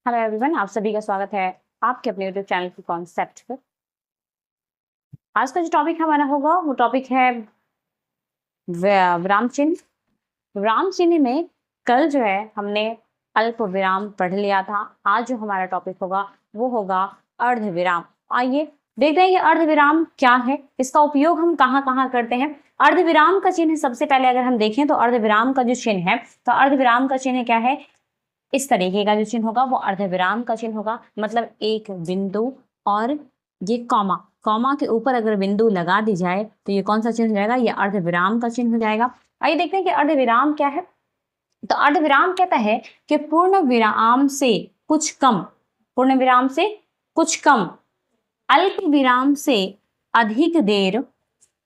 Hello everyone, आप सभी का स्वागत है आपके अपने यूट्यूब चैनल की कॉन्सेप्ट पर। आज का जो टॉपिक हमारा होगा वो टॉपिक है विराम चिन्ह। विराम चिन्ह में कल जो है हमने अल्प विराम पढ़ लिया था। आज जो हमारा टॉपिक होगा वो होगा अर्ध विराम। आइए देखते हैं कि अर्ध विराम क्या है, इसका उपयोग हम कहाँ कहाँ करते हैं। अर्ध विराम का चिन्ह सबसे पहले अगर हम देखें तो अर्ध विराम का जो चिन्ह है, तो अर्ध विराम का चिन्ह क्या है, इस तरीके का जो चिन्ह होगा वो अर्धविराम का चिन्ह होगा। मतलब एक बिंदु और ये कॉमा, कॉमा के ऊपर अगर बिंदु लगा दी जाए तो ये कौन सा चिन्ह हो जाएगा, ये अर्धविराम का चिन्ह हो जाएगा। आइए देखते हैं कि अर्धविराम क्या है। तो अर्धविराम कहता है कि पूर्ण विराम से कुछ कम, पूर्ण विराम से कुछ कम, अल्प विराम से अधिक देर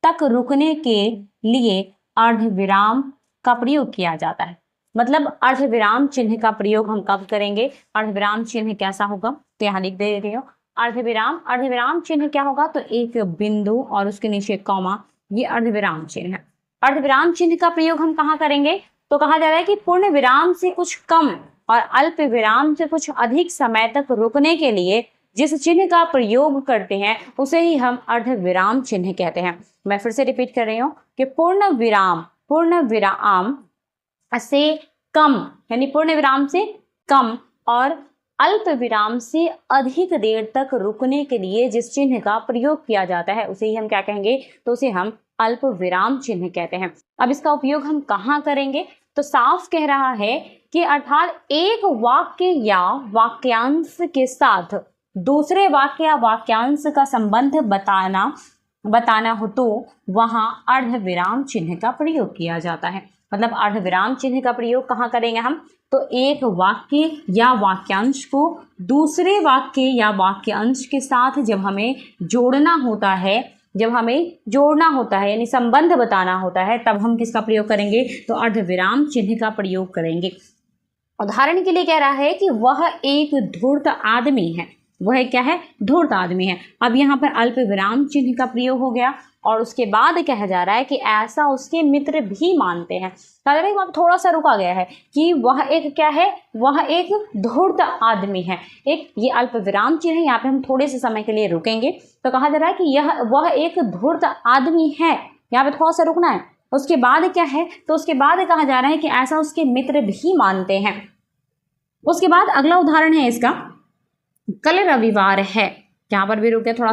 तक रुकने के लिए अर्धविराम का प्रयोग किया जाता है। मतलब अर्धविराम चिन्ह का प्रयोग हम कब करेंगे, अर्धविराम चिन्ह कैसा होगा, तो यहाँ लिख दे रही हो अर्धविराम। अर्धविराम चिन्ह क्या होगा, तो एक बिंदु और उसके नीचे कॉमा, ये अर्धविराम चिन्ह है। अर्धविराम चिन्ह का प्रयोग हम कहाँ करेंगे, तो कहा जा रहा है कि पूर्ण विराम से कुछ कम और अल्प विराम से कुछ अधिक समय तक रुकने के लिए जिस चिन्ह का प्रयोग करते हैं उसे ही हम अर्धविराम चिन्ह कहते हैं। मैं फिर से रिपीट कर रही हूँ कि पूर्ण विराम से कम, यानी पूर्ण विराम से कम और अल्प विराम से अधिक देर तक रुकने के लिए जिस चिन्ह का प्रयोग किया जाता है उसे ही हम क्या कहेंगे, तो उसे हम अल्प विराम चिन्ह कहते हैं। अब इसका उपयोग हम कहाँ करेंगे, तो साफ कह रहा है कि अर्थात एक वाक्य या वाक्यांश के साथ दूसरे वाक्य या वाक्यांश का संबंध बताना हो तो वहां अर्धविराम चिन्ह का प्रयोग किया जाता है। मतलब अर्धविराम चिन्ह का प्रयोग कहाँ करेंगे हम, तो एक वाक्य या वाक्यांश को दूसरे वाक्य या वाक्यांश के साथ जब हमें जोड़ना होता है, यानी संबंध बताना होता है, तब हम किसका प्रयोग करेंगे, तो अर्धविराम चिन्ह का प्रयोग करेंगे। उदाहरण के लिए कह रहा है कि वह एक धूर्त आदमी है, वह क्या है, धूर्त आदमी है। अब यहाँ पर अल्प विराम चिन्ह का प्रयोग हो गया और उसके बाद कहा जा रहा है कि ऐसा उसके मित्र भी मानते हैं। अब थोड़ा सा रुका गया है कि वह एक क्या है, वह एक धूर्त आदमी है। एक ये अल्प विराम चिन्ह है, यहाँ पे हम थोड़े से समय के लिए रुकेंगे। तो कहा जा रहा है कि वह एक धूर्त आदमी है, यहाँ पे थोड़ा सा रुकना है। उसके बाद क्या है, तो उसके बाद कहा जा रहा है कि ऐसा उसके मित्र भी मानते हैं। उसके बाद अगला उदाहरण है इसका, कल रविवार है। यहाँ पर भी रुके थोड़ा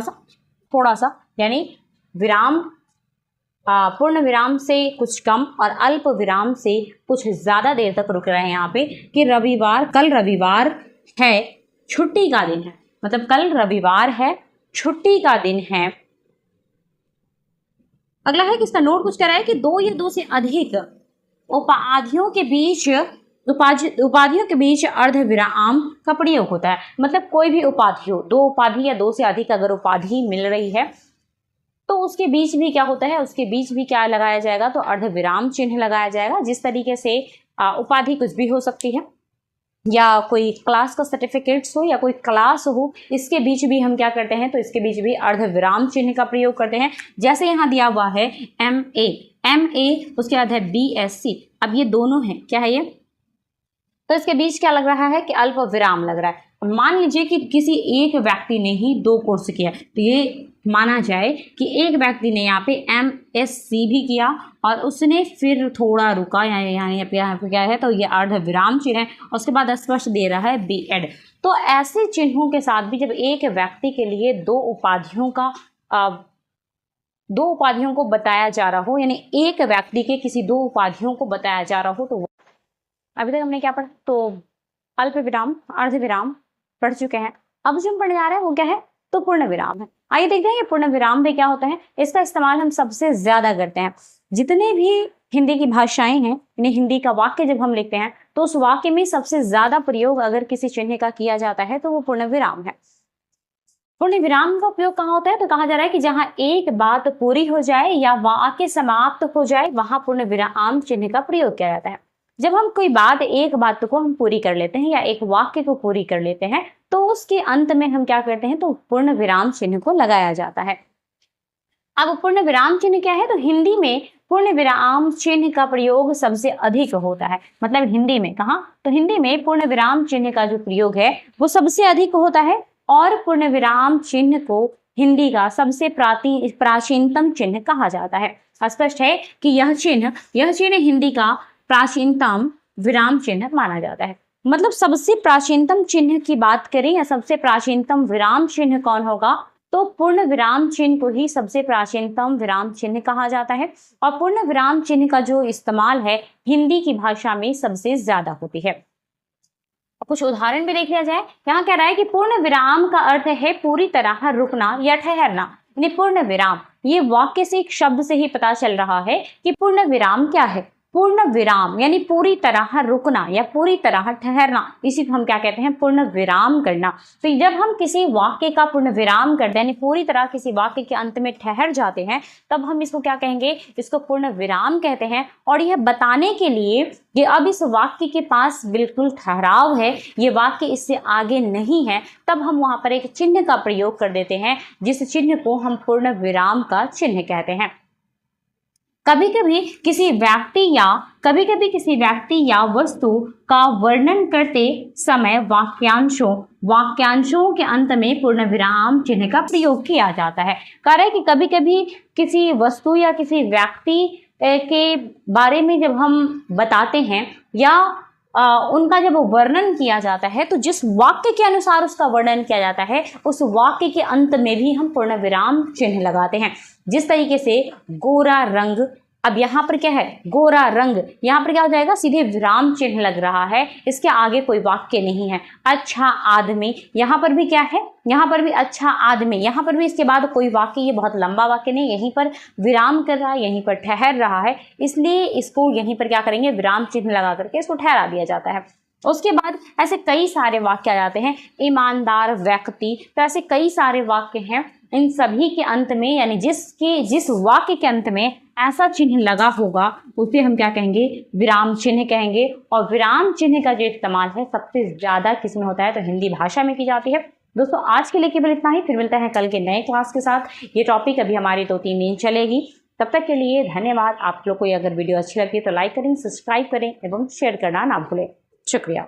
सा, यानी विराम पूर्ण विराम से कुछ कम और अल्प विराम से कुछ ज्यादा देर तक रुक रहे हैं यहाँ पे कि कल रविवार है, छुट्टी का दिन है। मतलब कल रविवार है, छुट्टी का दिन है। अगला है कि इसका नोट कुछ कह रहा है कि दो या दो से अधिक उपाधियों के बीच अर्धविराम का प्रयोग होता है। मतलब कोई भी उपाधि हो, दो उपाधि या दो से अधिक अगर उपाधि मिल रही है तो उसके बीच भी क्या होता है, उसके बीच भी क्या लगाया जाएगा, तो अर्धविराम चिन्ह लगाया जाएगा। जिस तरीके से उपाधि कुछ भी हो सकती है, या कोई क्लास का सर्टिफिकेट्स हो या कोई क्लास हो, इसके बीच भी हम क्या करते हैं, तो इसके बीच भी अर्धविराम चिन्ह का प्रयोग करते हैं। जैसे यहाँ दिया हुआ है MA, उसके बाद है BSc। अब ये दोनों हैं, क्या है ये, तो इसके बीच क्या लग रहा है कि अल्प विराम लग रहा है। मान लीजिए कि किसी एक व्यक्ति ने ही 2 कोर्स किया, तो ये माना जाए कि एक व्यक्ति ने यहाँ पे MSc भी किया और उसने फिर थोड़ा रुका, यहाँ पे क्या है, तो ये अर्धविराम चिन्ह है। उसके बाद स्पष्ट दे रहा है B.Ed। तो ऐसे चिन्हों के साथ भी जब एक व्यक्ति के लिए दो उपाधियों को बताया जा रहा हो, यानी एक व्यक्ति के किसी 2 उपाधियों को बताया जा रहा हो, तो अभी तक हमने क्या पढ़ा, तो अल्प विराम, अर्धविराम पढ़ चुके हैं। अब जो हम पढ़ने जा रहे हैं वो क्या है, तो पूर्ण विराम है। आइए देखते हैं ये पूर्ण विराम भी क्या होता है। इसका इस्तेमाल हम सबसे ज्यादा करते हैं। जितने भी हिंदी की भाषाएं हैं, यानी हिंदी का वाक्य जब हम लिखते हैं तो उस वाक्य में सबसे ज्यादा प्रयोग अगर किसी चिन्ह का किया जाता है तो वो पूर्ण विराम है। पूर्ण विराम का उपयोग कहाँ होता है, तो कहा जा रहा है कि जहां एक बात पूरी हो जाए या वाक्य समाप्त हो जाए वहां पूर्ण विराम चिन्ह का प्रयोग किया जाता है। जब हम एक बात को हम पूरी कर लेते हैं या एक वाक्य को पूरी कर लेते हैं तो उसके अंत में हम क्या करते हैं, तो पूर्ण विराम चिन्ह को लगाया जाता है। अब पूर्ण विराम चिन्ह क्या है, तो हिंदी में पूर्ण विराम चिन्ह का प्रयोग सबसे अधिक होता है। मतलब हिंदी में, कहाँ? तो हिंदी में पूर्ण विराम चिन्ह का जो प्रयोग है वो सबसे अधिक होता है और पूर्ण विराम चिन्ह को हिंदी का सबसे प्राचीनतम चिन्ह कहा जाता है। स्पष्ट है कि यह चिन्ह हिंदी का प्राचीनतम विराम चिन्ह माना जाता है। मतलब सबसे प्राचीनतम चिन्ह की बात करें या सबसे प्राचीनतम विराम चिन्ह कौन होगा, तो पूर्ण विराम चिन्ह को ही सबसे प्राचीनतम विराम चिन्ह कहा जाता है और पूर्ण विराम चिन्ह का जो इस्तेमाल है हिंदी की भाषा में सबसे ज्यादा होती है। कुछ उदाहरण भी देख लिया जाए। यहाँ कह रहा है कि पूर्ण विराम का अर्थ है पूरी तरह रुकना या ठहरना। यानी पूर्ण विराम, ये वाक्य से एक शब्द से ही पता चल रहा है कि पूर्ण विराम क्या है। पूर्ण विराम यानी पूरी तरह रुकना या पूरी तरह ठहरना, इसी को हम क्या कहते हैं? पूर्ण विराम करना। तो जब हम किसी वाक्य का पूर्ण विराम करते हैं यानी पूरी तरह किसी वाक्य के अंत में ठहर जाते हैं, तब हम इसको क्या कहेंगे? इसको पूर्ण विराम कहते हैं। और यह बताने के लिए कि अब इस वाक्य के पास बिल्कुल ठहराव है, ये वाक्य इससे आगे नहीं है, तब हम वहां पर एक चिन्ह का प्रयोग कर देते हैं, जिस चिन्ह को हम पूर्ण विराम का चिन्ह कहते हैं। कभी कभी किसी व्यक्ति या वस्तु का वर्णन करते समय वाक्यांशों के अंत में पूर्ण विराम चिन्ह का प्रयोग किया जाता है। कारण है कि कभी कभी किसी वस्तु या किसी व्यक्ति के बारे में जब हम बताते हैं या उनका जब वर्णन किया जाता है, तो जिस वाक्य के अनुसार उसका वर्णन किया जाता है उस वाक्य के अंत में भी हम पूर्ण विराम चिन्ह लगाते हैं। जिस तरीके से गोरा रंग, अब यहाँ पर क्या है? गोरा रंग, यहाँ पर क्या हो जाएगा? सीधे विराम चिन्ह लग रहा है, इसके आगे कोई वाक्य नहीं है। अच्छा आदमी, यहाँ पर भी क्या है? यहाँ पर भी अच्छा आदमी, यहाँ पर भी इसके बाद कोई वाक्य, ये बहुत लंबा वाक्य नहीं, यहीं पर विराम कर रहा है, यहीं पर ठहर रहा है, इसलिए इसको यहीं पर क्या करेंगे? विराम चिन्ह लगा करके इसको ठहरा दिया जाता है। उसके बाद ऐसे कई सारे वाक्य आ जाते हैं। ईमानदार व्यक्ति, तो ऐसे कई सारे वाक्य हैं। इन सभी के अंत में यानी जिस वाक्य के अंत में ऐसा चिन्ह लगा होगा उसे हम क्या कहेंगे? विराम चिन्ह कहेंगे। और विराम चिन्ह का जो इस्तेमाल है सबसे ज्यादा किसमें होता है? तो हिंदी भाषा में की जाती है। दोस्तों आज के लिए केवल इतना ही, फिर मिलते हैं कल के नए क्लास के साथ। ये टॉपिक अभी हमारी 2-3 दिन चलेगी। तब तक के लिए धन्यवाद। आप लोग को अगर वीडियो अच्छी लगी तो लाइक करें, सब्सक्राइब करें एवं शेयर करना ना भूलें। शुक्रिया।